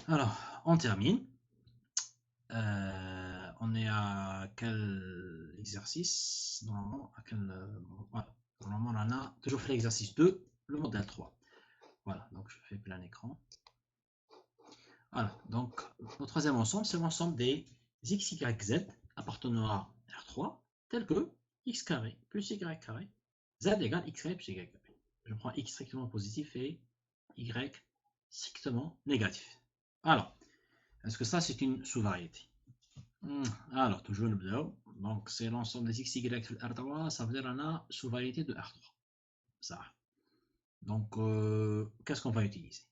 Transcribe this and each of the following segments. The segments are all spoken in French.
Alors, on termine. On est à quel exercice? Normalement, à quel, voilà. Normalement, on en a toujours fait l'exercice 2, le modèle 3. Voilà, donc je fais plein écran. Voilà, donc le troisième ensemble, c'est l'ensemble des x, y, z appartenant à R3, tel que x carré plus y carré, z égale x carré plus y carré. Je prends x strictement positif et y strictement négatif. Alors, est-ce que ça, c'est une sous-variété? Alors, toujours le bleu. Donc, c'est l'ensemble des x, y de R3, ça veut dire qu'on a sous-variété de R3. Ça. Donc, qu'est-ce qu'on va utiliser?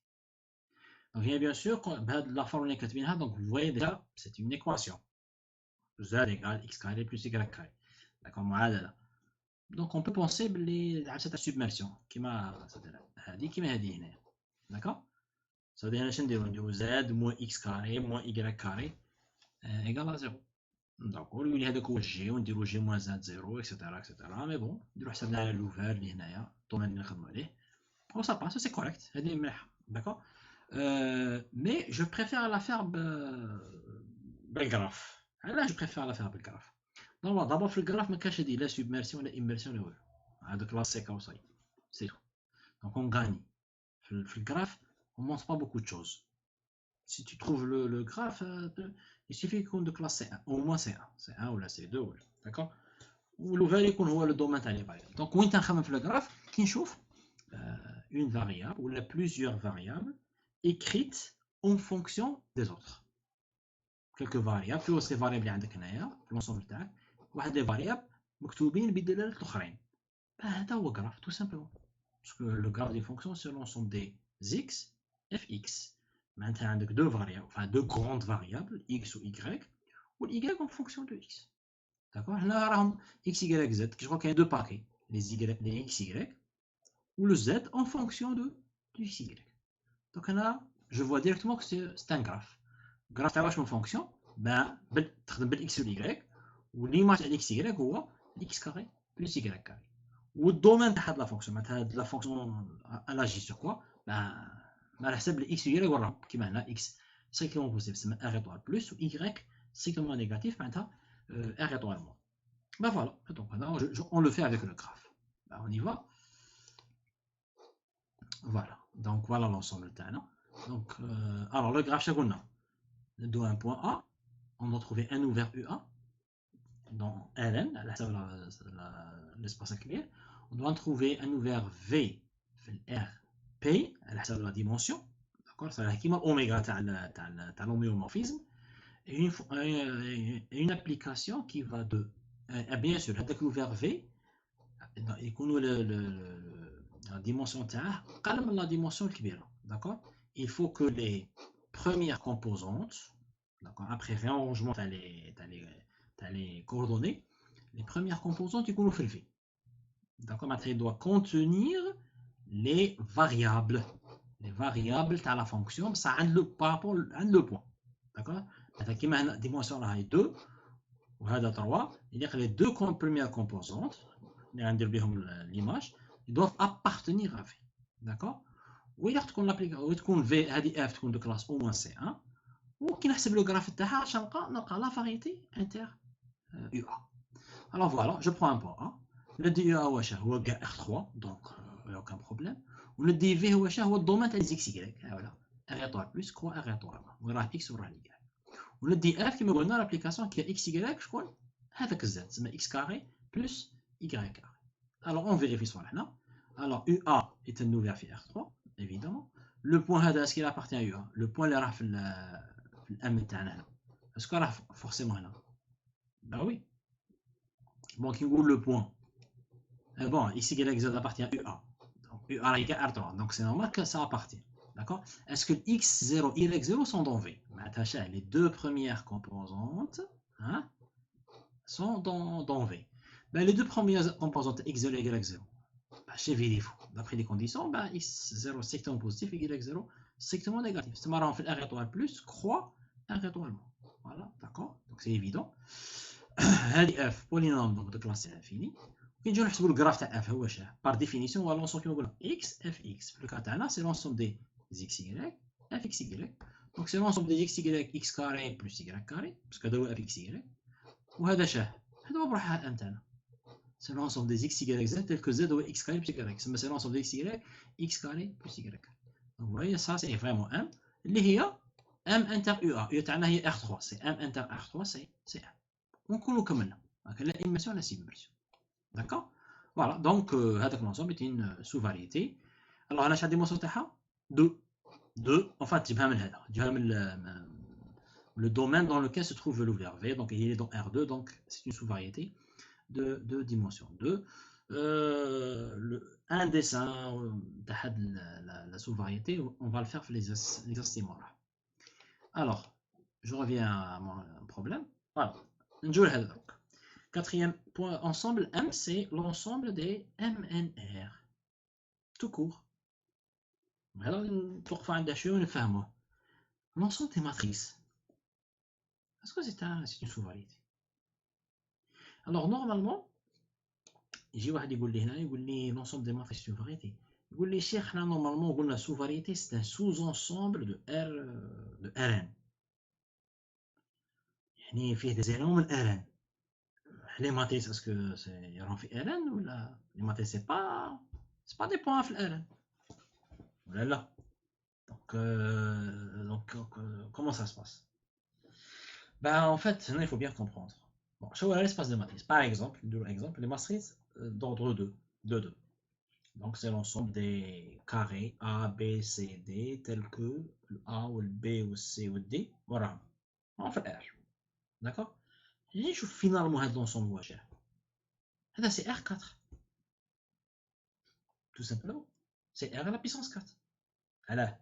Donc, bien sûr, la formule que donc vous voyez déjà, c'est une équation. Z égale x carré plus y carré. D'accord, donc on peut penser à cette submersion qui m'a dit qui m'a dit. D'accord. Ça veut dire z moins x carré moins y carré égale à 0. Donc on lui هذاك هو الجي ونديرو جي moins z 0 etc. mais bon نديرو حسابنا على l'ouvert اللي هنايا الدومين اللي نخدمو عليه و ça passe c'est correct هذه مليحه. D'accord. Mais je préfère la faire بالجراف. علاش je préfère la faire بالجراف؟ d'abord في الجراف ما كاش هذه لا سوبميرسيون لا اميرسيون لا والو. هذاك لا سيكا وصاي سي تو. Donc on gagne. في الجراف on montre pas beaucoup de choses. Si tu trouves le graphe, il suffit qu'on de classe C1, au moins C1, C1 ou la C2 ou d'accord. Ou l'ouvert يكون هو le domaine تاع les variables. Donc وين تنخمم في le graphe كي نشوف une variable ou la plusieurs variables écrites en fonction des autres. Quelques variables في وسط variables اللي عندك هنايا في l'ensemble تاعك واحد les variables مكتوبين بدلالة الآخرين. هذا هو graphe tout simplement. Parce que le graphe des fonctions c'est l'ensemble des x fx. Maintenant, عندك deux variables, enfin deux grandes variables, x ou y, ou y en fonction de x. D'accord. Là, راهم x, y, z. Je crois qu'il y a deux paquets, les x, y, ou le z en fonction de x, y. Donc là, je vois directement que c'est un graphe. Graphe تاع واش من fonction ben تخدم بالاكس والاي والليماج تاع الاكس y هو x carré plus y carré. والدومين تاع هاد لا فونكسيون معناتها هاد لا فونكسيون الاجي سور كوا على حسب الاكس و y وراهم كيما هنا اكس strictement positif تسمى r étoile plus و y strictement négatif معناتها r étoile moins. Ben voilà, donc on le fait avec le graphe. Ben on y va. Voilà, donc voilà l'ensemble تاعنا. Donc alors le graphe شنو قلنا ندو un point A, on doit trouver un ouvert UA dans Ln على حسب l'espace clair. On doit trouver un ouvert V في R P على حسب la dimension. D'accord, ça كيما oméga تاع l'homéomorphisme. Et une application qui va de bien sûr هذاك l'ouvert V يكون la dimension تاعه قل من la dimension الكبيرة. D'accord, il faut que les premières composantes, d'accord, après réarrangement تاع les coordonnées, les premières composantes يكونوا في V. D'accord, il doit contenir les variables تاع la fonction ça par rapport à le point. D'accord, كيما هنا dimension راهي 2 وهذا 3 يعني les deux premières composantes اللي غندير بهم l'image ils doivent appartenir à V. D'accord, وإلا تكون V هذه F تكون de classe au moins C1 وكي نحسب لو جراف تاعها اش نلقى لا فاريتي انتر UA. Alors voilà, je prends un point A. Le DUA واش هو كاع R3 donc il n'y a aucun problème. وله دي في هو واش هو الدومين تاع اكس واي هاولا ار اطوال بلس كوا ار اطوال وين راه اكس وراه لي. وله دي اف كيما قلنا لابليكاسيون كي اكس واي شكون هذاك الزد تسمى اكس كاري بلس y carré. Alors on vérifie صالحنا. Alors UA est un ouvert في R3 évidemment. Le point هذا est-ce qu'il appartient à UA? Le point اللي راه في الام تاعنا هنا اسكو راه فورسيمون هنا؟ bah oui. Bon qui نقول le point bon ici y z appartient à UA. Donc UA égale R3 donc c'est normal que ça appartient. D'accord, est-ce que x0 y0 sont dans V? Les deux premières composantes hein, sont dans V. Ben, les deux premières composantes x0 et y0 ben, chez V d'après les conditions ben, x0 strictement positif et y0 strictement négatif. C'est marrant, on fait R étoile plus croix R étoile moins. Voilà, d'accord, donc c'est évident. هذه f polynôme donc de classe infinie. كي نجيو نحسبوا الجراف تاع f هو واش par définition هو l'ensemble كيما قلنا x fx. في الكا تاعنا c'est l'ensemble des xy fxy. Donc c'est l'ensemble des x, y, x carré plus y carré, parce que هذا f x y. وهذا شاه هذا هو بروحها m تاعنا. C'est l'ensemble des x, y, z tel que z هو x carré plus y. C'est l'ensemble des x, y, x carré plus y. Donc vous voyez, ça c'est vraiment m. اللي هي m inter ua. u تاعنا هي r3. C'est m inter r3, c'est m. ونكونوا كملنا. Donc la immersion, la simulation. D'accord? Voilà, donc هذاك l'ensemble est une sous-variété. Alors انا شحال ديمونسيون تاعها 2 enfin تجيبها من هذا تجيبها من le domaine dans lequel se trouve le verbe V, donc il est dans R2, donc c'est une sous-variété de dimension 2. Un dessin de la sous-variété, on va le faire pour l'exercice moral. Alors, je reviens à mon problème. Voilà. Quatrième point, ensemble M, c'est l'ensemble des MNR. Tout court. Alors, pour faire un dacheux, on fait un l'ensemble des matrices. Est-ce que c'est une sous-variété? Alors, normalement, يجي واحد يقول لي هنا يقول لي l'ensemble des matrices c'est une variété. يقول لي شيخ حنا normalement قلنا sous-variété c'est un sous-ensemble de R de Rn. يعني فيه des éléments من Rn. Les matrices est-ce que c'est يراهم في Rn ولا les matrices c'est pas des points في Rn ولا لا. Donc comment ça se passe? Ben en fait, il faut bien comprendre. Bon, je vois l'espace de matrice. Par exemple, les matrices d'ordre 2, 2, 2. Donc c'est l'ensemble des carrés A, B, C, D, tels que le A ou le B ou le C ou le D. Voilà. On fait R. D'accord? Et je finalement l'ensemble واش هذا c'est R4. Tout simplement. C'est R à la puissance 4. Alors,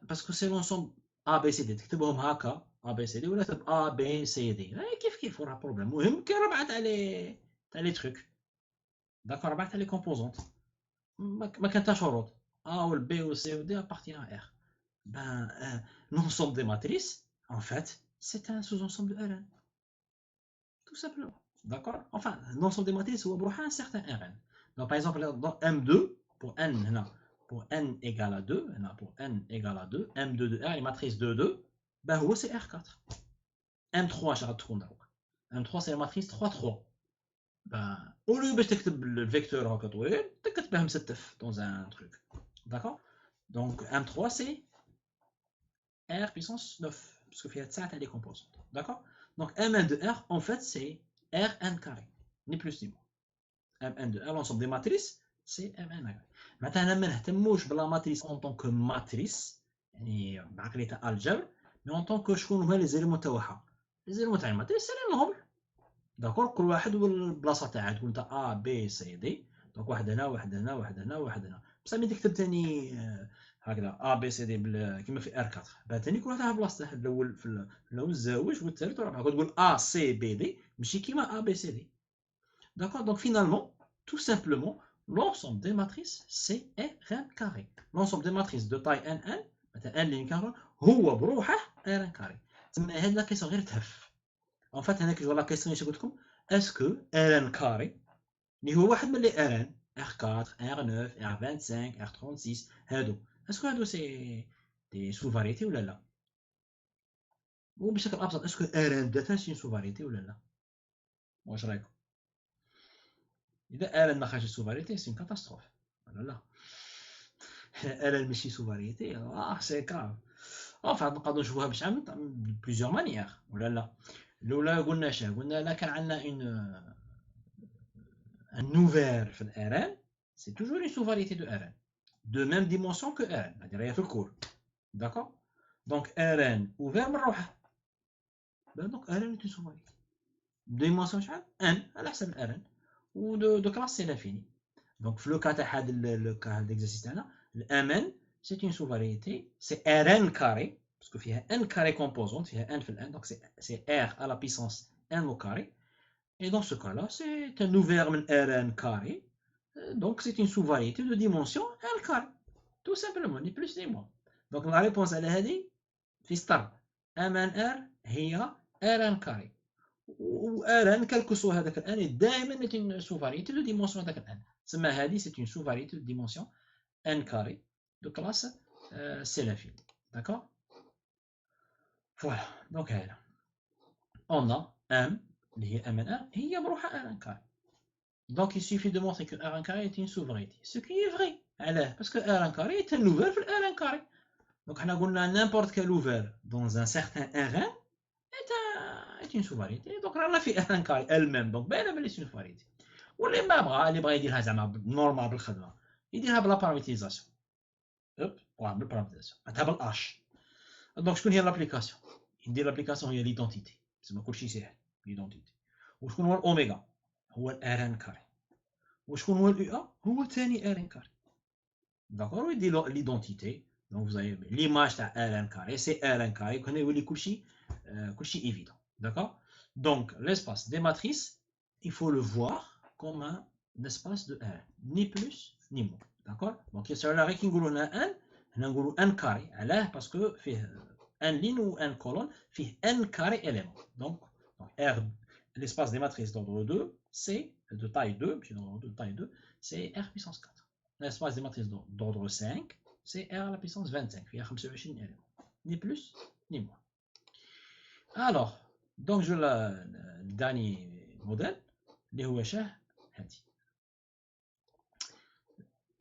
parce que c'est l'ensemble A, B, C, D. تكتبهم هكا A, B, C, D ولا تكتب A, B, C, D. كيف ولا بروبليم. المهم كاين ربعة تاع لي تروك. D'accord, ربعة تاع لي كومبوزونت. ما كان تا شروط A ou le B ou le C ou D appartient à R. Ben, l'ensemble des matrices, en fait, c'est un sous-ensemble de Rn. Tout simplement. D'accord? Enfin, l'ensemble des matrices, c'est un certain Rn. Donc, par exemple, dans M2, pour n égale à 2, pour n égale à 2, M2 de R, les matrices 2, 2, ben, c'est R4. M3, M3, c'est la matrice 3, 3. Ben, au lieu de تكتب le vecteur هكا طويل, تكتبه مستف dans un truc. D'accord? Donc, M3, c'est R puissance 9, parce qu'il y a 9 les composantes. D'accord? Donc Mn de R, en fait, c'est Rn carré, ni plus ni moins. Mn de R, l'ensemble des matrices, c'est Mn carré. Maintenant, ما نهتموش بلا matrice en tant que matrice, يعني بعقلية algèbre, mais en tant que شكون هما les éléments تاعها. Les éléments تاع الماتريس c'est les nombres. D'accord? كل واحد والبلاصة تاعها تقول انت A, B, C, D. Donc واحد هنا واحد هنا واحد هنا واحد هنا. بصح ملي تكتب ثاني هكذا A B C D كيما في R4 ثاني كل واحد بلاصته الاول في الاول الزاوج والثالث والرابع تقول A C B D ماشي كيما A B C D. D'accord? Donc finalement, tout simplement, l'ensemble des matrices c'est Rn carré. L'ensemble des matrices de taille Nn مثلا N اللي كان هو بروحه Rn carré. تسمى هاد لا كيسيون غير تهف. En fait هناك جو لا كيسيون اش قلت لكم اسكو Rn carré اللي هو واحد من لي Rn R4, R9, R25, R36 هادو اسكو هادو سي دي سو فاريتي ولا لا؟ وبشكل ابسط اسكو Rn ذاتها سي سو فاريتي ولا لا؟ واش رايكم؟ اذا Rn ما خرجش سو فاريتي سي كاتاستروف ولا لا؟ Rn ماشي سو فاريتي سي كراف. enfin نقدروا نشوفوها بشحال من بليزيور مانيير ولا لا؟ الاولى قلنا شنو؟ قلنا لا كان عندنا un ouvert في Rn, c'est toujours une sous-variété de Rn, de même dimension que Rn, c'est-à-dire في الكور. D'accord? Donc Rn ouvert من روحه. Donc Rn est une sous-variété. Dimension شحال؟ n على حسب Rn. و de classe c'est l'infini. Donc في le cas تاع هذا le cas هذا l'exercice تاعنا Mn c'est une sous-variété, c'est Rn carré parce que فيها n carré composante, فيها n في n, donc c'est R à la puissance n au carré. Et dans ce cas-là, c'est un ouvert Rn carré. Donc c'est une sous-variété de dimension n carré. Tout simplement, ni plus ni moins. Donc la réponse على هذه في ستار MNR هي Rn carré. و Rn quel que soit هذاك n دائما est une sous-variété de dimension هذاك n. تسمى هذه c'est une sous-variété de dimension n carré de classe C l'infini. D'accord? Voilà, donc on a M, qui est MNR, et il y a RN carré. Donc il suffit de montrer que RN carré est une sous-variété. Ce qui est vrai. Parce que RN carré est un ouvert pour RN carré. Donc on a dit n'importe quel ouvert dans un certain Rn est une sous-variété. Donc on a fait RN carré elle-même. Donc ben elle est une sous-variété. واللي ما بغى اللي بغى يديرها زعما نورمال بالخدمه يديرها بلا باراميتيزاسيون واه بالباراميتيزاسيون معناتها بالاش دونك شكون هي لابليكاسيون ندير لابليكاسيون هي ليدونتيتي تسمى كلشي ساهل ليدونتيتي وشكون هو الاوميغا هو الار ان كاري وشكون هو الاو ا هو ثاني ار ان كاري داكور ويدير ليدونتيتي دونك فوزاي ليماج تاع ار ان كاري سي ار ان كاري كون يولي كلشي ايفيدون داكور دونك l'espace des matrices il faut le voir comme un espace de R ni plus ni moins d'accord donc sur la qui نقولوا هنا n هنا نقولوا n carré علاه باسكو فيه n ligne ou n colonne فيه n carré élément donc R l'espace des matrices d'ordre 2 c'est de taille 2 de taille 2 c'est R puissance 4 l'espace des matrices d'ordre 5 c'est R à la puissance 25 فيها 25 éléments ni plus ni moins alors donc je le dernier modèle اللي هو شاه هادي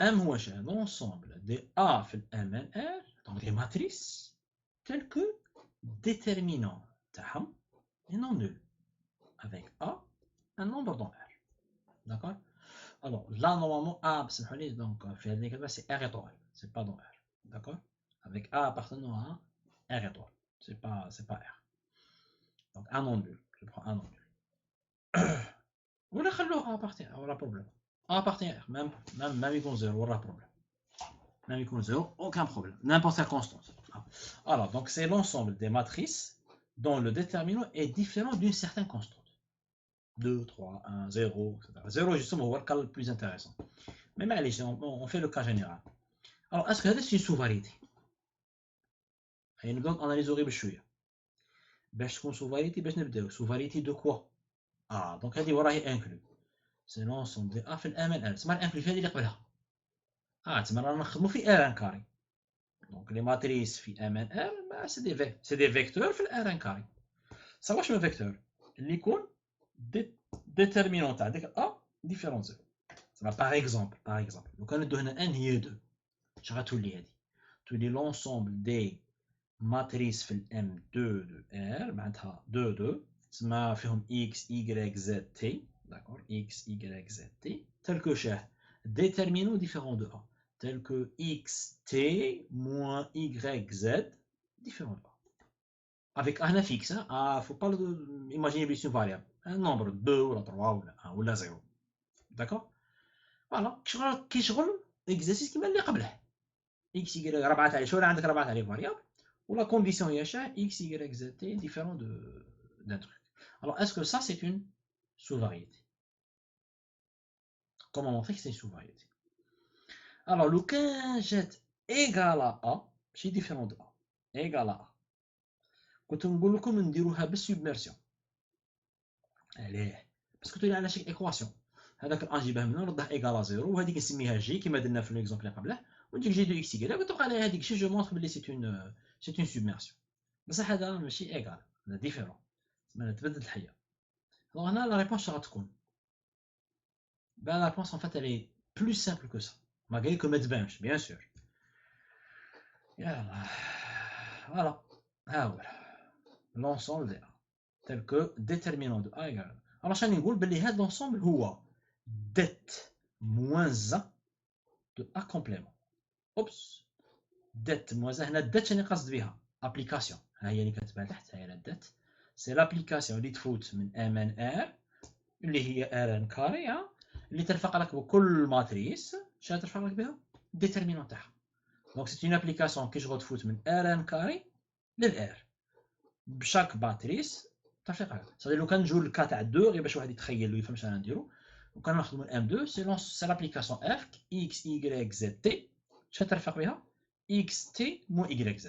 M هو شاه l'ensemble des A في MNR donc des matrices telles que déterminant تاعهم et non nul avec A un nombre dans R d'accord alors là normalement A بسمحوا لي donc في هذه الكتابة c'est R étoile c'est pas dans R d'accord avec A appartenant à R étoile c'est pas R donc un non nul je prends un non nul ولا خلوه A appartient ولا problème A appartient à R même يكون 0 ولا problème même يكون 0 aucun problème n'importe quelle constante alors donc c'est l'ensemble des matrices dont le déterminant est différent d'une certaine constante 2, 3, 1, 0, etc. 0 justement هو le cas le plus intéressant mais معليش on fait le cas général alors est-ce que هذا c'est une sous-variété نبداو ناناليزو بشويه باش تكون sous-variété باش نبداو sous-variété de quoi donc هذه وراهي inclus c'est l'ensemble des A في الام ان ال تسمى الانكلو في هذه اللي قبلها تسمى رانا نخدمو في ار ان كاري دونك لي ماتريس في ام ان ال سي دي فيكتور في الار ان كاري صافا شنو فيكتور اللي يكون ديتيرمينون تاع ديك ا ديفيرون زيرو تسمى باغ اكزومبل لو كان ندو هنا ان هي 2 اش غتولي هادي تولي لونسومبل دي ماتريس في الام 2 دو ار معناتها 2 2 تسمى فيهم اكس اي زد تي d'accord x, y, z, t, tel que شاه déterminant différent de A, tel que x, t, moins y, z, différent de A. Avec A fixe, il ne faut pas imaginer une variable, un nombre 2 ou 3 ou 1 ou 0. D'accord voilà, كي شغل exercice كيما اللي قبله x, y, 4 عليه شو عندك 4 عليه variable ولا condition هي شاه x, y, z, t différent d'un truc. Alors, est-ce que ça, c'est une sous-variété? Comment montrer que c'est une sous-variété? Alors, le 15 jet égal à A, c'est différent de A, égal à A. كنت نقول لكم نديروها بالسبمرسيون عليه باسكو تولي على شكل ايكواسيون هذاك الان جيبه من هنا نرده ايكال زيرو وهذيك نسميها جي كما درنا في ليكزومبل اللي قبله ونجيك جي دو اكس ايكال وتبقى على هذيك شي جو مونطر بلي سي اون سبمرسيون بصح هذا ماشي ايكال هذا ديفيرون تسمى تبدل الحيه دونك هنا لا ريبونس راح لا ريبونس ان فات elle est plus simple que ça malgré que ما تبانش bien sûr يلا voilà ها هو l'ensemble des A tel que déterminant de A égale alors شنو نقول بلي هذا l'ensemble هو det moins 1 de A complément اوبس det moins 1 هنا det شنو قصد بها ابليكاسيون ها هي اللي كتبان تحت ها هي det سي لابليكاسيون اللي تفوت من ام ان ار اللي هي ار ان كاري اللي ترفق لك بكل ماتريس شنو ترفق لك بها ديترمينون تاعها دونك سي اون ابليكاسيون كي شغل تفوت من ار ان كاري للار بشاك ماتريس ترفق هكا صافي لو كان نجيو للكا تاع 2 غير باش واحد يتخيل ويفهم شنو نديرو لو كان ناخذ من ام 2 سي لابليكاسيون اف اكس y z t شنو ترفق بها اكس تي مو y z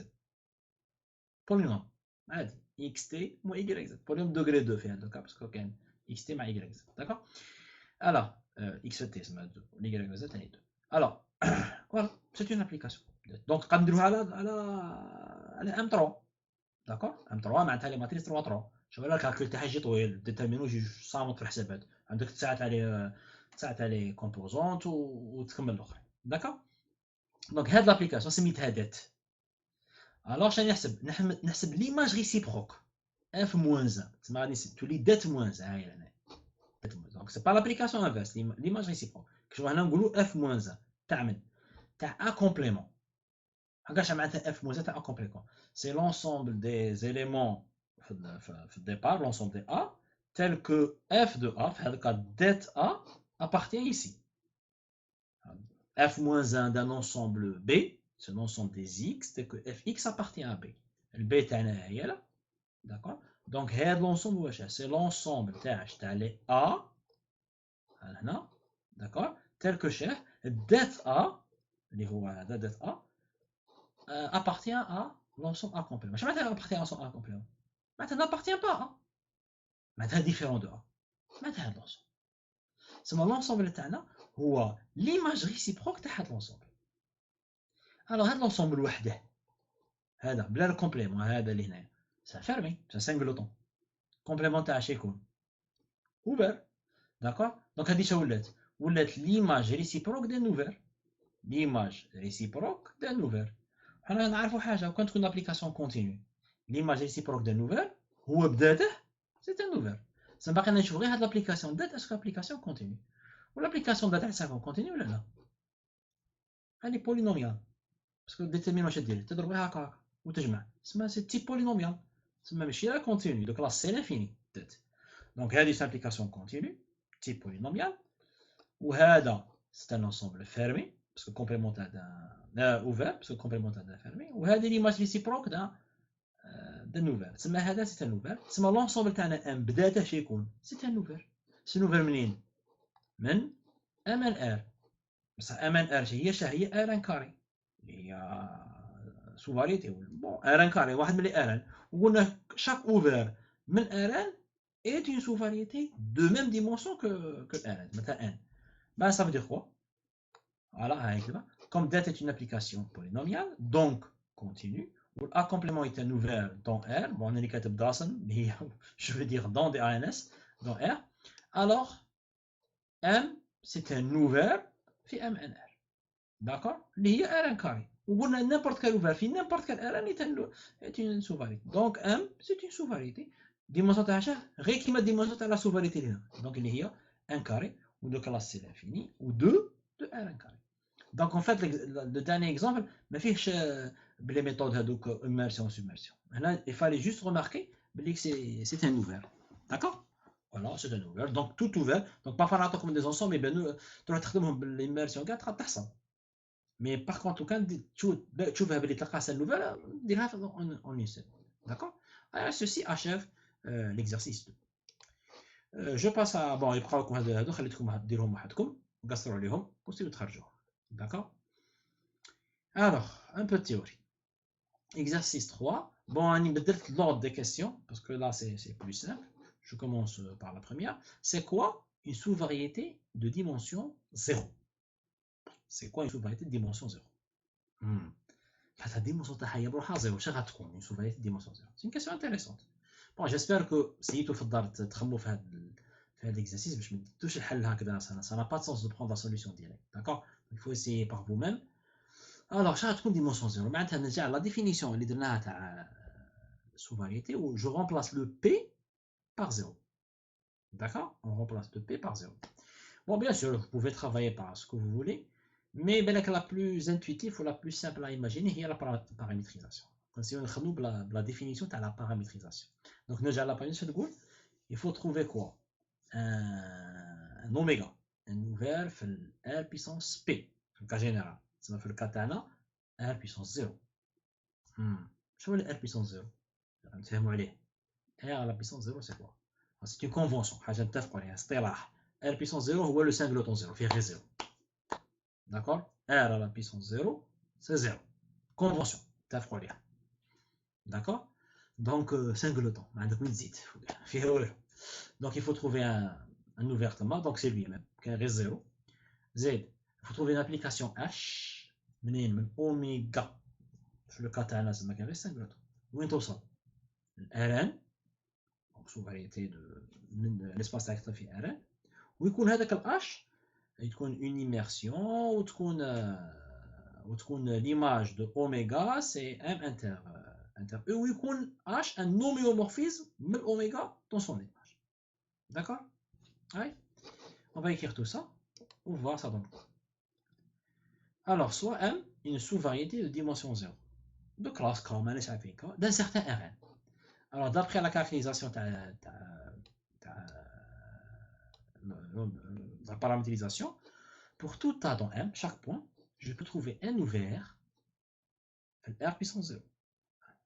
بولينوم عادي اكس تي مو y z بولينوم دوغري 2 في هذا الكا باسكو كاين اكس تي مع y z داكوغ alors x t سما 2 y z ثاني 2 alors voilà c'est une application donc قنديروها على ام 3 داكور ام 3 معناتها لي ماتريس 3 3 شوف هذا الكالكول تاعها يجي طويل ديتيرمينو جوج صامت في الحسابات عندك 9 تاع لي كومبوزونت وتكمل الاخرين داكور دونك هاد لابليكاسيون سميتها ديت الوغ شنو نحسب ليماج ريسيبروك اف موان 1 تسمى غادي تولي ديت موان 1 هاي هنا دونك سي با لابليكاسيون انفيرس ليماج ريسيبروك شوف هنا نقولوا اف موان 1 تاع من تاع ا كومبليمون هكاش معناتها اف موان 1 تاع ا كومبليمون سي لونسومبل دي زيليمون في الديبار لونسومبل دي ا tel que f de a في هذا الكا det a appartient ici f moins 1 d'un ensemble b c'est l'ensemble des x tel que fx appartient à b le b تاعنا هي لا d'accord donc هذا l'ensemble واش c'est l'ensemble تاع les a هنا d'accord tel que chef det a اللي هو هذا det a appartient à l'ensemble a complément شنو معناتها appartient à l'ensemble a complément معناتها n'appartient pas à معناتها différent de a معناتها هذا l'ensemble سما l'ensemble تاعنا هو l'image réciproque تاع هذا l'ensemble alors هذا l'ensemble وحده هذا بلا الكومبليمون هذا اللي هنايا سا فيرمي سا سانغلوطون كومبليمون تاع شي يكون اوفر داكور دونك هذه شنو ولات ليماج ريسيبروك دان اوفر ليماج ريسيبروك دان اوفر حنا نعرفوا حاجه وكان تكون ابليكاسيون كونتينيو ليماج ريسيبروك دان اوفر هو بداته سي ان اوفر سما باقي نشوف غير هاد لابليكاسيون دات اسكو ابليكاسيون كونتينيو والابليكاسيون دات تاع كونتينيو ولا لا هاني بولينوميال باسكو ديتيرمين واش دير تضربها هكا وتجمع تسمى سي تيب بولينوميال تسمى ماشي لا كونتينيو دوك لا سي لانفيني دات دونك هذه سي ابليكاسيون كونتينيو تيب بولينوميال وهذا سي ان انسومبل فيرمي باسكو كومبليمونتير دا اوفر باسكو كومبليمونتير دا فيرمي وهذه ليماج ريسيبروك دا نوفر تسمى هذا سي ان نوفر تسمى لونسومبل تاعنا ام بداته شي يكون سي ان نوفر سي نوفر منين من ام ان ار بصح ام ان ار هي ار ان كاري اللي هي سو فاريتي بون ار ان كاري واحد من لي ار ان وقلنا شاك اوفر من ار ان est une sous-variété de même dimension que Rn, مثلا n. Ben, ça veut dire quoi? Voilà, comme det est une application polynomiale, donc continue, où A complément est un ouvert dans R, bon, on est je veux dire dans des ANS, dans R, alors M, c'est un ouvert, fait MNR. D'accord? Il y a Rn carré. Ou n'importe quel ouvert, fait n'importe quel Rn est une sous-variété. Donc M, c'est une sous-variété. Dimension تاع غير كيما الديمونسيون تاع لا سوفاريتي اللي هنا دونك اللي هي ان كاري و دو كلاس سي لانفيني و دو ار ان كاري دونك اون فيت لو داني اكزومبل ما فيهش بلي ميثود هذوك اميرسيون سوميرسيون هنا يفالي جوست ريماركي بلي سي ان اوفر داكور فوالا سي ان اوفر دونك توت اوفر دونك بارفا نعطيكم دي زونسومبل يبانو تروح تخدمهم بالاميرسيون كاع تقدر تحصل مي باغ كونتو كان تشوفها بلي تلقاها سي نوفر ديرها اون اون سيل داكور ceci achève l'exercice 2. Je passe à bon يبقاوكم هادو خليتكم ديروهم وحدكم وقصروا عليهم وسيو تخرجوهم d'accord alors un peu de théorie exercice 3 bon راني بدلت l'ordre des questions parce que là c'est plus simple je commence par la première c'est quoi une sous-variété de dimension 0 c'est quoi une sous-variété de dimension 0 la dimension تاعها هي بروحها 0 واش غتكون une sous-variété de dimension 0 c'est une question intéressante bon j'espère que سيتو في الدار تخمموا في هذا l'exercice باش ما تدوش الحل هكذا ça n'a pas de sens de prendre la solution directe d'accord il faut essayer par vous-même alors شنو غتكون dimension 0 معناتها نرجع لا ديفينيسيون اللي درناها تاع sous-variété où je remplace le p par 0 d'accord on remplace le p par 0 bon bien sûr vous pouvez travailler par ce que vous voulez mais la plus intuitive ou la plus simple à imaginer هي la paramétrisation نسيو نخدموا بلا définition تاع la paramétrisation donc نرجع لا paramétrisation il faut trouver quoi un oméga un ouvert في R puissance P في الكا جينيرال تسمى في الكا تاعنا R puissance 0 شنو هو R puissance 0 نتفاهموا عليه R à la puissance 0 c'est quoi c'est une convention حاجه نتفقوا عليها اصطلاح R puissance 0 هو le singleton 0 فيه غير 0 d'accord R à la puissance 0 c'est 0 convention نتفقوا عليها d'accord donc singleton ما عندك وين تزيد فيه والو donc il faut trouver un ouvertement donc c'est lui-même كاين غير 0 زائد il faut trouver une application H منين من اوميغا في لو كا تاعنا تسمى كاين غير singleton وين توصل Rn donc sous variété de l'espace تاعك فيه Rn ويكون هذاك الH تكون une immersion وتكون l'image de oméga c'est M inter E ويكون H un homéomorphisme من oméga dans son image. D'accord? Allez, on va écrire tout ça pour voir ça donne quoi. Alors, soit M, une sous-variété de dimension 0, de classe K, d'un certain Rn. Alors, d'après la caractérisation de la paramétrisation, pour tout A dans M, chaque point, je peux trouver N ouvert, R puissance 0.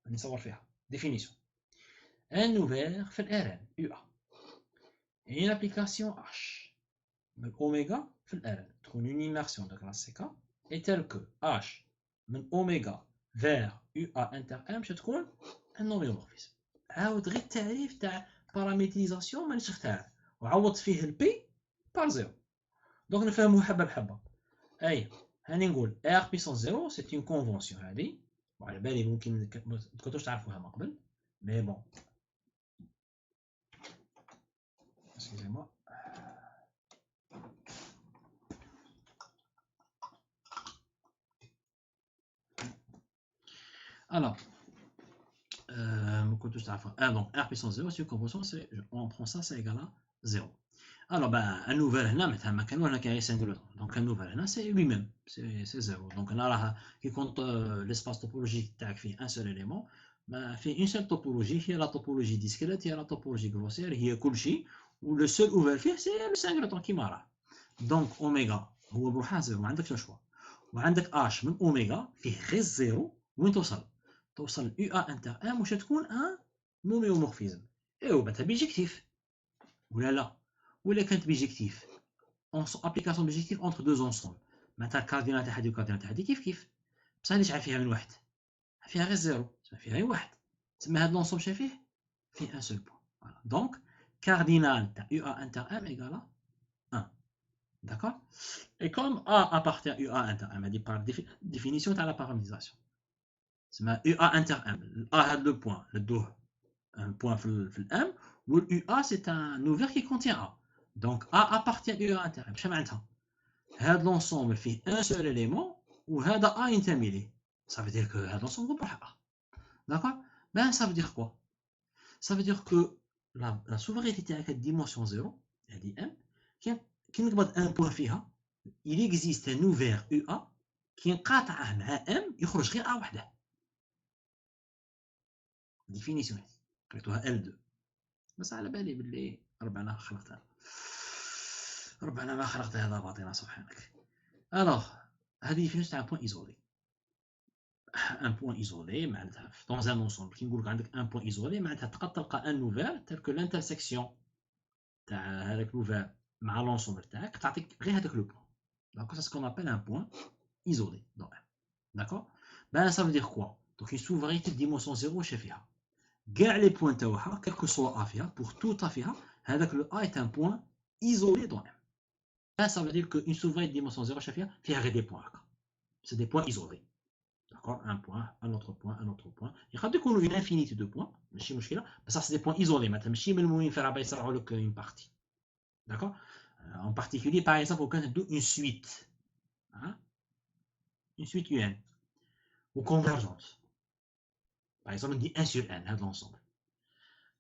On va savoir faire. Définition. N ouvert fait Rn, UA. Et une application H. Mais oméga fait Rn. Trouve une immersion de classe CK est telle que H من oméga vers UA inter M تكون un homéomorphisme. عاود غير التعريف تاع paramétrisation مانيش نختار وعوضت فيه البي بار زيرو. دونك نفهموه حبه بحبه. اي هاني نقول R puissance 0 c'est une convention هذه وعلى بالي ممكن ما كنتوش تعرفوها من قبل مي بون excusez-moi. Alors donc R puissance 0 c'est une convention, on prend ça, c'est égal à 0. Alors, un nouvel هنا معناتها ما كان هنا كاين سينغولار دونك النوفل هنا سي lui même c'est 0 دونك هنا راه كي كونت l'espace topologique تاعك فيه un seul élément ما فيه une seule topologie هي la topologie discrète هي la topologie grossière هي كل شيء و le seul ouvert فيه c'est le singleton كيما راه دونك اوميغا هو بروحه 0 ما عندكش شوا وعندك اش من اوميغا فيه غير 0 وين توصل يو ا انتر ام واش تكون ان هوميومورفيزم ايوا باتها بيجيكتيف ولا لا ولا كانت بيجيكتيف ابليكاسيون بيجيكتيف اونتر دو زونسومبل معناتها الكاردينال تاع هذه والكاردينال تاع هذه كيف بصح اللي شحال فيها من واحد فيها غير زيرو تسمى فيها غير واحد تسمى هذا لونسومبل شحال فيه ان سول بوين فوالا دونك كاردينال تاع يو ا انتر ام ايغال 1 d'accord et comme A appartient à UA inter M par définition de la paramétrisation c'est UA inter M A a le point un point في M ou UA c'est un ouvert qui contient A donc A appartient à UA inter M شنو معناتها هذا l'ensemble فيه un seul élément وهذا A ينتمي ليه ça veut dire que هذا l'ensemble بروح A d'accord ben ça veut dire quoi ça veut dire que la sous-variété تاعك dimension 0 هذه M كي نقبض un point فيها il existe un ouvert UA qui نقاطعه مع M يخرج غير A وحده ديفينيسيون قريتوها L2 بس على بالي باللي ربعنا ما خلقت هذا باطلا سبحانك الوغ هذه ديفينيسيون تاع بوين ايزولي ان بوين ايزولي معناتها dans un ensemble كي نقول لك عندك ان بوين ايزولي معناتها تقدر تلقى ان اوفر تال كو لانترسيكسيون تاع هذاك لوفر مع لونسومبل تاعك تعطيك غير هذاك لو بوين دونك c'est ce qu'on appelle un point isolé dans M. D'accord? Ben ça veut dire quoi? Donc une sous-variété de dimension 0 chez فيها. كاع les points تاعها quel que soit A فيها pour tout A فيها هذاك le A est un point isolé dans M. Ben ça veut dire que une sous-variété de dimension 0 chez فيها غير des points. C'est des points isolés. D'accord? Un point, un autre point, un autre point. يقدر يكونوا une infinité de points ماشي مشكلة بس ça c'est des points isolés معناتها ماشي من المهم فيها يصرعوا لك une partie. D'accord? En particulier par exemple au cas d'une suite. Hein? Une suite UN ou convergente. Par exemple, on dit 1 sur n, هذا l'ensemble.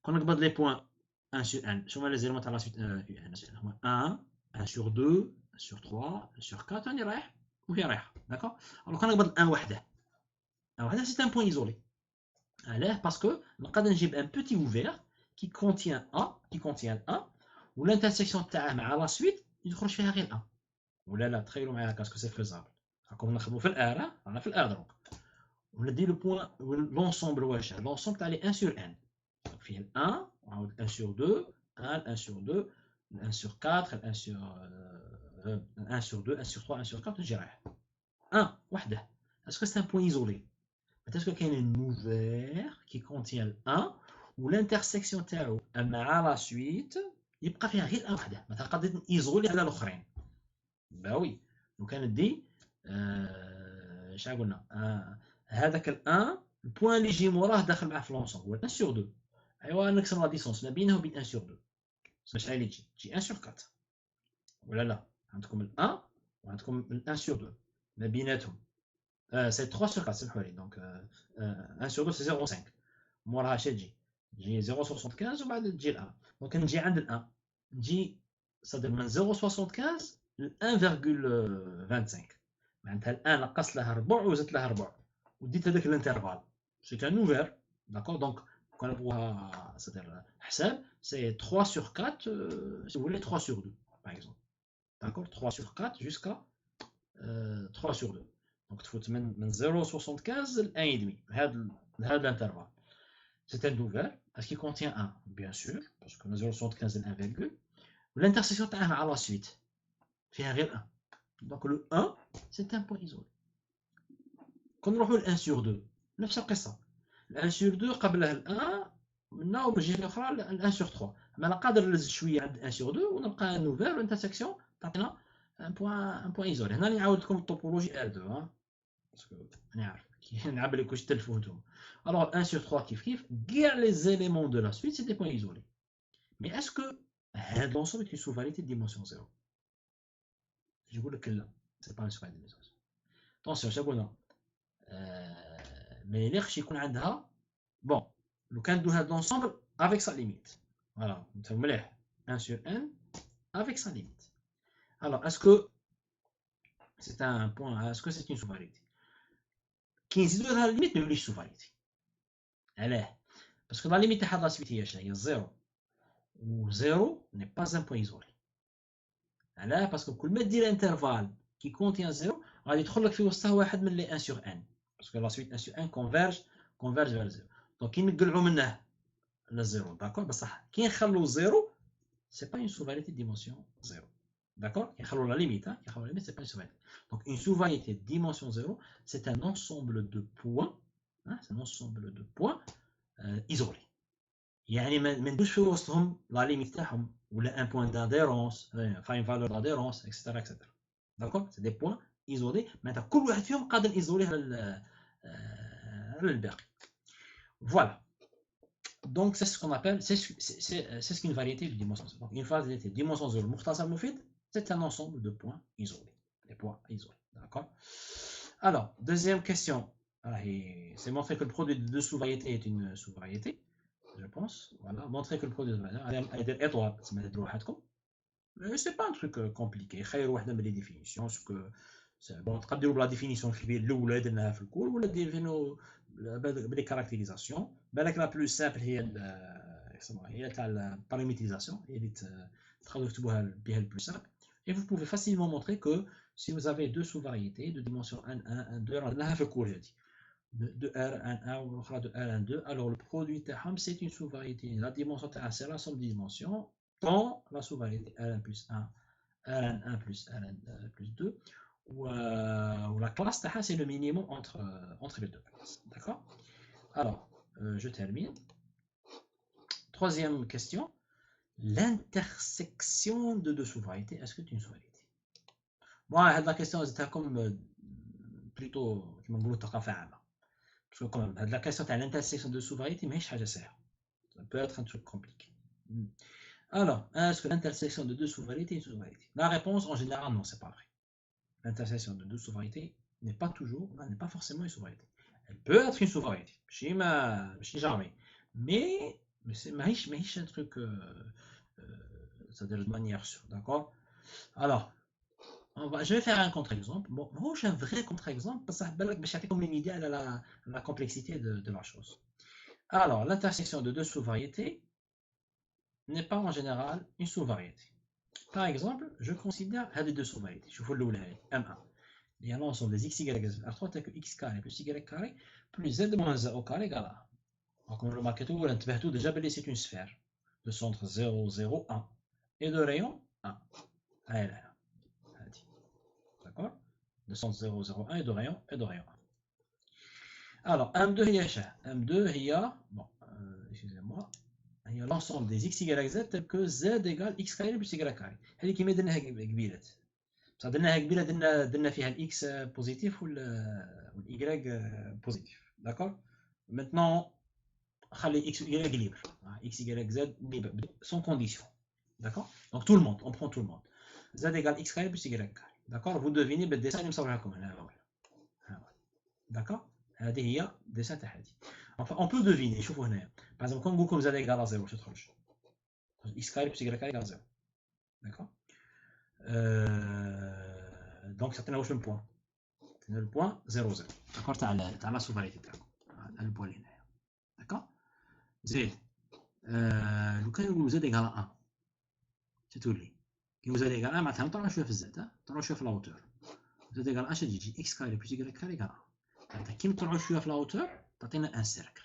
Quand on regarde les points 1 sur n, je vais les éléments à la suite UN. 1, 1 sur 2, 1 sur 3, 1 sur 4, on y رايح وهي رايحة. D'accord? Alors quand on regarde 1 وحده, 1 وحده c'est un point isolé. Alors, parce que نقدر نجيب un petit ouvert qui contient A, où l'intersection تاعه مع la suite يخرج فيها غير A. ولا لا تخيلوا معايا هكا اسكو سي فيزابل. راكم نخدموا في الار رانا في الار دونك. On a dit le point, l'ensemble, l'ensemble, t'as les 1 sur n. Donc, il y a 1, 1 sur 2, 1 sur 2, 1 sur 4, 1 sur 2, 1 sur 3, 1 sur 4, je dirais. 1, وحده. Est-ce que c'est un point isolé? Peut-être qu'il y a un ouvert qui contient le 1, où l'intersection تاعو مع la suite, يبقى فيها غير 1 وحده. مثلا قد isolé على الآخرين. bah oui. Donc, on a dit, شنو قلنا؟ هذاك ال1 البوان اللي يجي موراه داخل معاه في لونسومبل هو 1 sur 2 ايوا نكسر لا ديسونس ما بينه وبين 1 sur 2. شحال اللي تجي 1 sur 4 ولا لا؟ عندكم ال 1 وعندكم ال 1 sur 2 ما بيناتهم. سي 3 sur 4 سمحوا لي. دونك 1 sur 2 سي 0.5. موراها اش تجي 0.75 وبعد تجي ال 1. دونك نجي عند ال 1 نجي صدر من 0.75 ل 1.25. معناتها ال 1 نقصت لها ربع وزدت لها ربع وديت هذاك الانترفال. سي ان اوفر. داكور. دونك كون نبغوها صدر حساب سي 3 sur 4 si vous voulez 3 sur 2 par exemple. D'accord. 3 sur 4 jusqu'à 3 sur 2. Donc تفوت من 0.75 ل 1,5 هذا الانترفال. C'est un ouvert. Est-ce qu'il contient 1? Bien sûr, parce qu'on a 0,75 et 1, l'intersection تاعها à la suite فيها غير 1. Donc le 1 c'est un point isolé. كون نروحوا ل 1 sur 2 نفس القصه. ال 1 sur 2 قبله ال 1 منا ومن الجهه الاخرى ال 1 sur 3. انا قادر نلز شويه عند 1 sur 2 ونبقى ان اوفر والانترسيكسيون تعطينا ان بوان ايزولي. هنا نعاود لكم الطوبولوجي ار 2 ها باسكو انا عارف كي نلعب لك واش تلفوا نتوما. Alors 1 sur 3 كيف كيف كاع les éléments de la suite c'est des points isolés. Mais est-ce que هذا l'ensemble est une sous-variété de dimension 0؟ يقول لك لا c'est pas une sous-variété de dimension 0. attention اش قلنا ما يليقش يكون عندها بون لو كان ندو هاد l'ensemble avec sa limite. Voilà, نفهم مليح 1 sur n avec sa limite. Alors est-ce que c'est un point, est-ce que c'est une sous-variété؟ كي نزيدو لها الليميت ما يوليش سوفاريتي. علاه؟ باسكو لا ليميت تاع لا سويت هي شنو هي؟ زيرو. و زيرو ني با ان بوين ايزولي. علاه؟ باسكو كل ما دير انترفال كي كونتيان زيرو غادي يدخل لك في وسطها واحد من لي 1 سور ان. باسكو لا سويت 1 سور ان كونفيرج فير زيرو. دونك كي نقلعو منه للزيرو داكور بصح كي نخلو زيرو سي با اون سوفاريتي ديمونسيون زيرو. D'accord. Qui est la limite, hein, qui est la limite, c'est pas une sous-variété. Donc une sous-variété de dimension 0, c'est un ensemble de points, hein, c'est un ensemble de points isolés. يعني ما ندوش في وسطهم لا ليميت تاعهم ولا ان بوين d'adhérence, enfin une valeur d'adhérence, etc. etc. D'accord. C'est des points isolés. معناتها كل واحد فيهم قادر يزوليه على الباقي. Voilà. Donc c'est ce qu'on appelle, c'est ce qu'une variété de dimension 0. Donc une variété de dimension 0 مختصر مفيد c'est un ensemble de points isolés. Des points isolés. D'accord. Alors, deuxième question. C'est montrer que le produit de deux sous-variétés est une sous-variété, je pense. Voilà, montrer que le produit de mais c'est pas un truc compliqué. خير واحدة من les définitions, ce que bon, تقدروا بلا ديفينيسيون الأولى درناها في الكور ولا ديفينو بلي كاركتيريزاسيون. بالك لا بلو سامبل هي تاع الباراميتريزاسيون هي اللي تقدروا تكتبوها بها البلو سامبل. Et vous pouvez facilement montrer que si vous avez deux sous-variétés de dimension 1, 1, 1, 2, de R1, 1 ou de R1, 2, alors le produit c'est une sous-variété. La dimension c'est la somme des dimensions dans la sous-variété R1 plus 1, R1, 1 plus R1 plus 2, ou la classe c'est le minimum entre les deux classes. D'accord. Alors, je termine. Troisième question. L'intersection de deux sous-variétés, est-ce que c'est une sous-variété? Moi, la question est comme plutôt كما نقولوا ثقافة عامة. Parce que quand même, la question de l'intersection de sous-variétés, mais ça peut être un truc compliqué. Alors, est-ce que l'intersection de deux sous-variétés est une sous-variété? La réponse, en général, non, c'est pas vrai. L'intersection de deux sous-variétés n'est pas toujours, n'est pas forcément une sous-variété. Elle peut être une sous-variété, jamais. Mais c'est un truc, c'est-à-dire de manière sûre, d'accord? Alors, je vais faire un contre-exemple. Bon, moi, j'ai un vrai contre-exemple parce que ça fait comme une idée à la complexité de la chose. Alors, l'intersection de deux sous-variétés n'est pas en général une sous-variété. Par exemple, je considère les deux sous-variétés. Je vous le dis, M1. Il y a l'ensemble des x, y, z. R3 tel que x carré plus y carré plus z moins z au carré égale à 1. Comme le remarquez tout, vous l'avez déjà, c'est une sphère de centre 0, 0, 1 et de rayon 1. Allez, là. D'accord. De centre 0, 0, 1 et de rayon 1. Alors, M2 il y a M2 il y a, bon, excusez-moi, il y a l'ensemble des x, y, z tel que z égale x carré plus y carré. هذه كيما درناها قبيله. بصح درناها قبيله درنا فيها الاكس بوزيتيف والاي بوزيتيف. D'accord. Maintenant, خلي x y libre, x y z libre sans condition, d'accord. Donc tout le monde, on prend tout le monde. Z égale x carré plus y carré, d'accord. Vous devinez بالديسان اللي مصور لكم هنا. D'accord. هذه هي الديسان تاع هذه. Enfin on peut deviner. شوفوا هنايا par exemple quand نقول لكم z égale à 0 واش تخرج x carré plus y carré égale 0, d'accord. Donc عطينا واش البوان، عطينا البوان 0 0، d'accord. تاع لا سوفاليتي تاعكم هذا البوان اللي هنايا، d'accord. زيد لو كان نقولوا z égale à 1 تتولي كي z égale 1 معناتها نطلعوا شويه في الزاد، نطلعوا شويه في لاوتور. z égale 1 اش تجي x carré plus y carré égale 1. معناتها كي نطلعوا شويه في لاوتور تعطينا ان سيركل.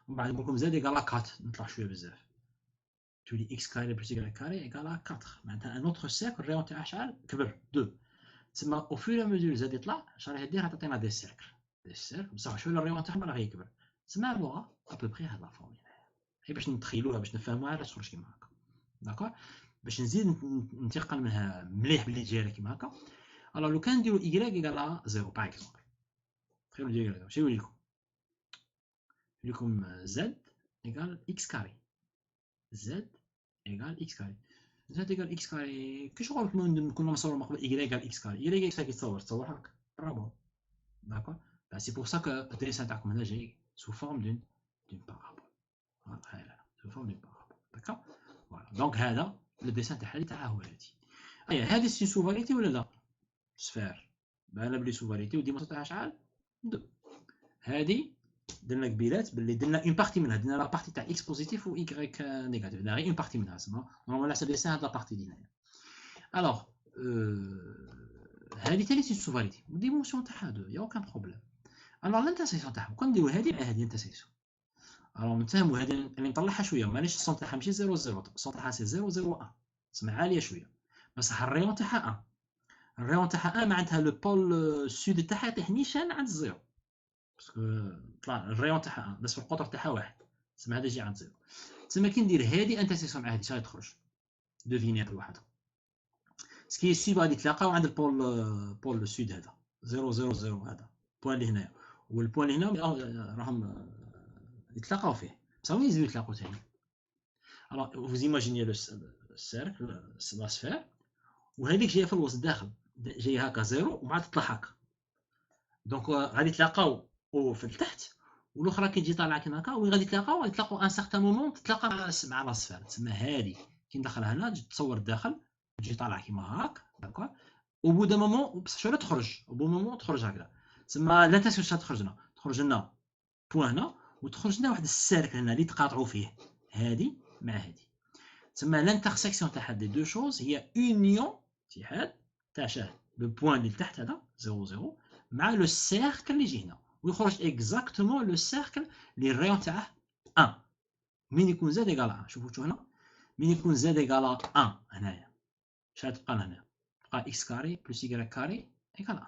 ومن بعد نقول لكم z égale à 4 نطلع شويه بزاف تولي x carré plus y carré égale à 4. معناتها ان اوتر سيركل الريون تاعها شحال كبر 2. تسمى او فور ميزور زاد يطلع اش راح يدير؟ تعطينا دي سيركل بصح شويه الريون تاعهم راه يكبر. تسمى اللغه ابوبري هاد لا فورمي هي باش نتخيلوها باش نفهموها علاش تخرج كيما هكا، داكور. باش نزيد ننتقل منها مليح باللي تجي كيما هكا. الوغ لو كان نديرو y ايكال 0 باغ اكزومبل، تخيلوا دير واش يولي لكم؟ يولي لكم z ايكال x كاري، z ايكال x كاري، z ايكال x كاري. كي شغل كنا نصوروا من قبل y ايكال x كاري، y ايكال x كاري تصور هكا برافو، داكور. سي بور سا كو الديسان تاعكم هنا جاي سو فورم دون بارابول، فوالا سو فورم دون بارابول، داكور. فوالا دونك هذا الديسان تاع تاعها هو هذه. هذه سي سوفاليتي ولا لا؟ سفير بانا بلي سوفاليتي وديمونسيون تاعها شحال؟ 2. هذه درنا قبيلات باللي درنا اون بارتي منها، درنا لا بارتي تاع اكس بوزيتيف و ايكغيك نيجاتيف، درنا غير اون بارتي منها. سما نورمال على ديسان هاد لا بارتي دي هنايا. الوغ هذه ثاني سي سوفاليتي وديمونسيون تاعها 2 يا اوكان بروبليم. الوغ الانترسيكسيون تاعهم كون نديرو هذه مع هذه انترسيكسيون، الوغ نتفاهموا هذه اللي نطلعها شويه مانيش الصون تاعها ماشي 0 0، الصون تاعها سي 0 0 1 تسمى عاليه شويه، بصح الريون تاعها 1. الريون تاعها 1 معناتها لو بول سود تاعها يطيح نيشان عند 0 باسكو طلع الريون تاعها نصف القطر تاعها 1 تسمى هذا يجي عند 0. تسمى كي ندير هذه انترسيكسيون مع هذه شحال تخرج؟ دوفيني هاد الواحده سكي سي غادي تلاقاو عند البول سود هذا 0 0 0 هذا البوان اللي هنايا والبوان اللي هنا راهم يتلاقاو فيه بصح وين يزيدو يتلاقاو ثاني؟ الوغ فوز ايماجيني لو السيركل لا سفير وهذيك جايه في الوسط داخل جايه هكا 0 ومع تطلع هكا، دونك غادي تلاقاو في التحت والاخرى كي تجي طالعه كيما هكا وين غادي تلاقاو ان سارتان مومون تتلاقى مع لا سفير. تسمى هذه كي ندخلها هنا تجي تصور الداخل تجي طالعه كيما هاك، داكور. او بو دا مومون بصح شويه تخرج، او بو مومون تخرج هكذا. تسمى لا تنساو شحال تخرج لنا بوان هنا وتخرج لنا واحد السيركل هنا اللي تقاطعوا فيه هذه مع هذه. تسمى لانترسيكسيون تاع هاد لي دو شوز هي اونيون اتحاد تاع شحال لو بوان اللي تحت هذا 0 0 مع لو سيركل اللي يجي هنا ويخرج اكزاكتومون لو سيركل اللي الريون تاعه 1. مين يكون زاد ايكال 1 شوفوا هنا مين يكون زاد ايكال 1 هنايا شحال تبقى لنا هنا؟ تبقى اكس كاري بلس y كاري ايكال 1.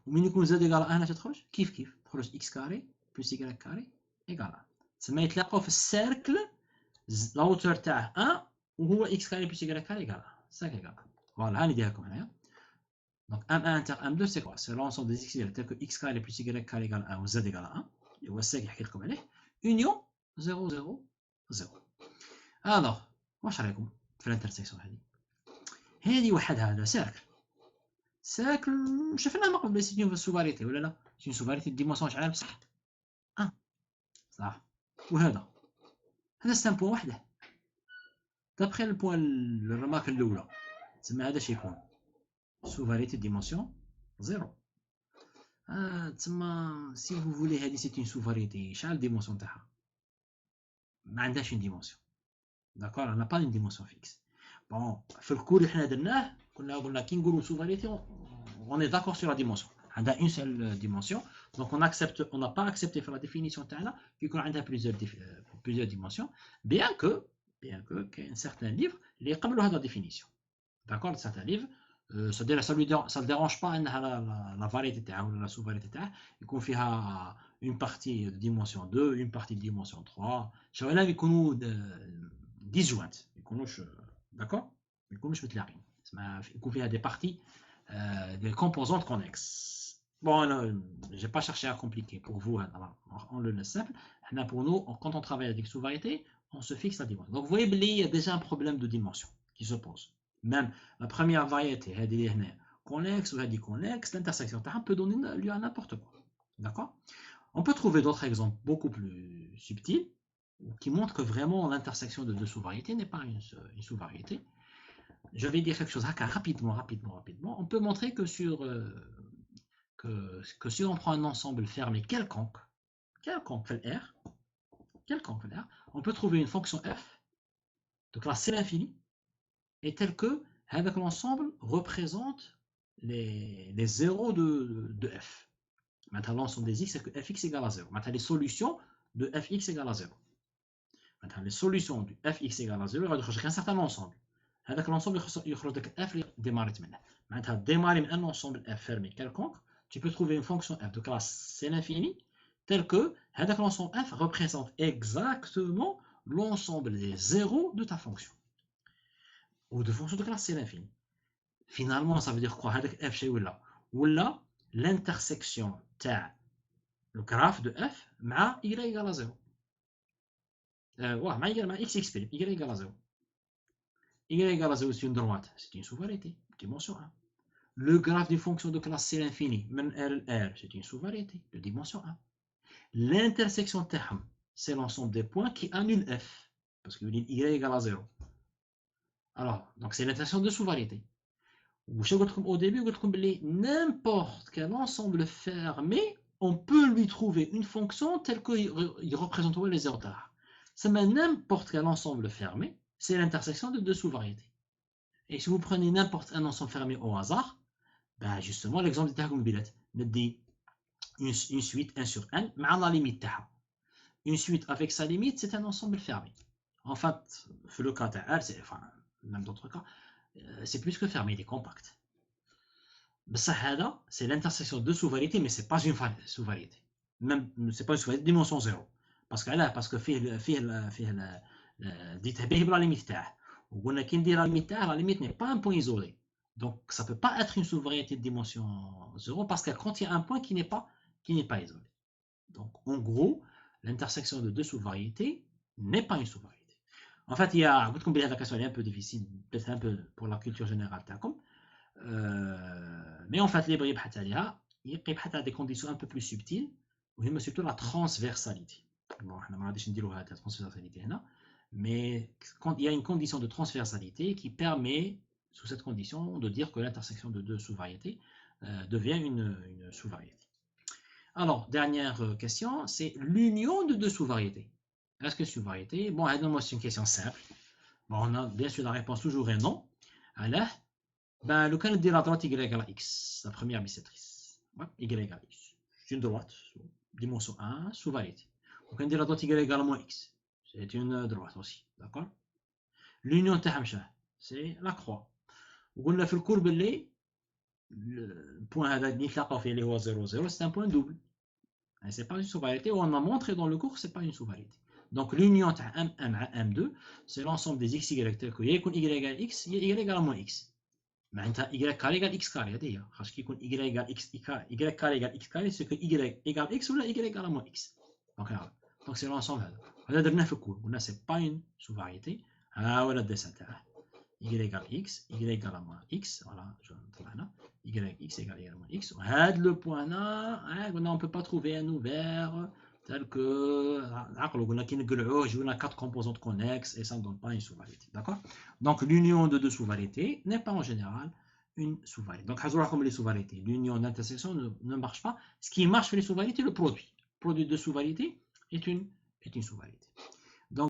ومين يكون زاد ايكال 1 هنا تخرج كيف تخرج اكس كاري بلس y كاري ايكال 1. تسمى يتلاقاو في السيركل لاوتور تاعه 1 وهو اكس كاري بلس y كاري ايكال 1 ساك ايكال. فوالا هاني نديرها لكم هنايا. Donc M1 inter M2 c'est quoi? C'est l'ensemble des x tel que x carré plus y carré égale 1 ou z égale 1. Et voici ce qu'il يحكي عليه union 0 0 0. Alors واش رايكم في الانترسيكسيون هذه وحدها هذا سيركل شفناه من قبل سي سوفاريتي ولا لا؟ سي سوفاريتي ديمونسيون شحال بصح 1 صح. وهذا سي بوان وحده دابخي البوان الرماك الاولى تسمى هذا شي يكون سوفاريتي ديمونسيون 0. تسمى سي فو فولي هذه سي اون سوفاريتي شحال ديمونسيون تاعها؟ ما عندهاش اون ديمونسيون، داكور. انا با اون ديمونسيون فيكس. بون في الكور اللي حنا درناه قلنا كي نقولوا سوفاريتي اون اي داكور سور لا ديمونسيون عندها اون سيل ديمونسيون. دونك اون اكسبت اون با اكسبتي في لا ديفينيسيون تاعنا كي يكون عندها بليزيور ديمونسيون بيان كو كاين سيغتان ليفر اللي يقبلوا هذا ديفينيسيون، داكور. سيغتان ليفر c'est-à-dire ça ne dérange pas انها la variété تاعها ولا la sous-variété تاعها يكون فيها une partie de dimension 2 une partie de dimension 3 شغلها يكونوا disjoint يكونوش داكور ما يكونوش متلاقين، يكون فيها des parties des composantes connexes Bon, je n'ai pas cherché à compliquer pour vous, hein, on le laisse simple. Pour nous, quand on travaille avec sous-variété, on se fixe la dimension. Donc vous voyez, il y a déjà un problème de dimension qui se pose. Même la première variété, connexe ou connexe, l'intersection peut donner lieu à n'importe quoi. D'accord? On peut trouver d'autres exemples beaucoup plus subtils qui montrent que vraiment l'intersection de deux sous-variétés n'est pas une sous-variété. Je vais dire quelque chose rapidement. On peut montrer que si on prend un ensemble fermé quelconque fait R, on peut trouver une fonction f de classe C l'infini et tel que l'ensemble représente les zéros de f. Maintenant, l'ensemble des x, c'est que fx égale à 0. Maintenant, les solutions de fx égale à 0. Maintenant, les solutions du fx égale à 0, il va y un certain ensemble. L'ensemble, il y a f démarrer maintenant. Maintenant, démarrer un ensemble f fermé quelconque, tu peux trouver une fonction f de classe C l'infini tel que l'ensemble f représente exactement l'ensemble des zéros de ta fonction. Ou de fonction de classe C l'infini. Finalement, ça veut dire quoi? f chez ou là, l'intersection de le graphe de f ma y égale à 0. Ma x exprime y égale à 0. Y égale à 0, c'est une droite, c'est une sous-variété, dimension 1. Le graphe d'une fonction de classe C l'infini, même R, c'est une sous-variété de dimension 1. L'intersection terme, c'est l'ensemble des points qui annulent f, parce que y égale à 0. Alors, donc c'est l'intersection de sous-variété. Au début, n'importe quel ensemble fermé, on peut lui trouver une fonction telle qu'il représente les zéros d'art. Ça met n'importe quel ensemble fermé, c'est l'intersection de deux sous-variétés. Et si vous prenez n'importe un ensemble fermé au hasard, ben justement, l'exemple de Billet me dit une suite 1 sur n, mais à la limite. Une suite avec sa limite, c'est un ensemble fermé. En fait, le cas de R, enfin, même d'autres cas, c'est plus que fermé, il est compact. C'est l'intersection de sous-variétés, mais ce n'est pas une sous-variété. Même, ce n'est pas une sous-variété de dimension 0. Parce que fait la limite. La limite n'est pas un point isolé. Donc, ça ne peut pas être une sous-variété de dimension 0 parce qu'elle contient un point qui n'est pas isolé. Donc, en gros, l'intersection de deux sous-variétés n'est pas une sous-variété. En fait, il y a, la question est un peu difficile, peut-être un peu pour la culture générale. Mais en fait, les bribes il y a des conditions un peu plus subtiles, وهي surtout la transversalité. Bon, on ما غاديش نديروا هذه la transversalité هنا, mais il y a une condition de transversalité qui permet, sous cette condition, de dire que l'intersection de deux sous-variétés devient une sous-variété. Alors, dernière question, c'est l'union de deux sous-variétés. Est-ce que sous-variété? Bon, c'est une question simple. Bon, on a bien sûr la réponse toujours est non. Alors, ben, le cas de la droite y égale à x, la première bisectrice. Ouais, y égale à x. C'est une droite, dimension 1, sous-variété. Le cas de la droite y égale à moins x. C'est une droite aussi, d'accord? L'union de c'est la croix. On a fait le courbe, le point اللي هو 0, 0, c'est un point double. Ce n'est pas une sous-variété, on a montré dans le cours que ce n'est pas une sous-variété. Donc l'union de M1 à M2, c'est l'ensemble des x, y, tel que y égale x, y égale à moins x. معناتها y carré égale x carré هذه هي خاطر كي يكون y égale x y carré égale x carré c'est que y égale x ولا y égale à moins x. Donc c'est l'ensemble هذا. هذا درناه في الكور قلنا c'est pas une sous-variété. ها ولا الدسه تاعه y égale x, y égale à moins x, voilà, je طلعنا yx égale à moins x. وهذا le point là, on ne peut pas trouver un ouvert tel que قلنا كي نقلعوه جبنا 4 composantes connexes et ça ne donne pas une sous-variété, d'accord? Donc l'union de deux sous-variétés n'est pas en général une sous-variété. Donc comme les sous-variétés, l'union d'intersection ne marche pas. Ce qui marche pour les sous-variétés, le produit de sous-variétés est une sous-variété.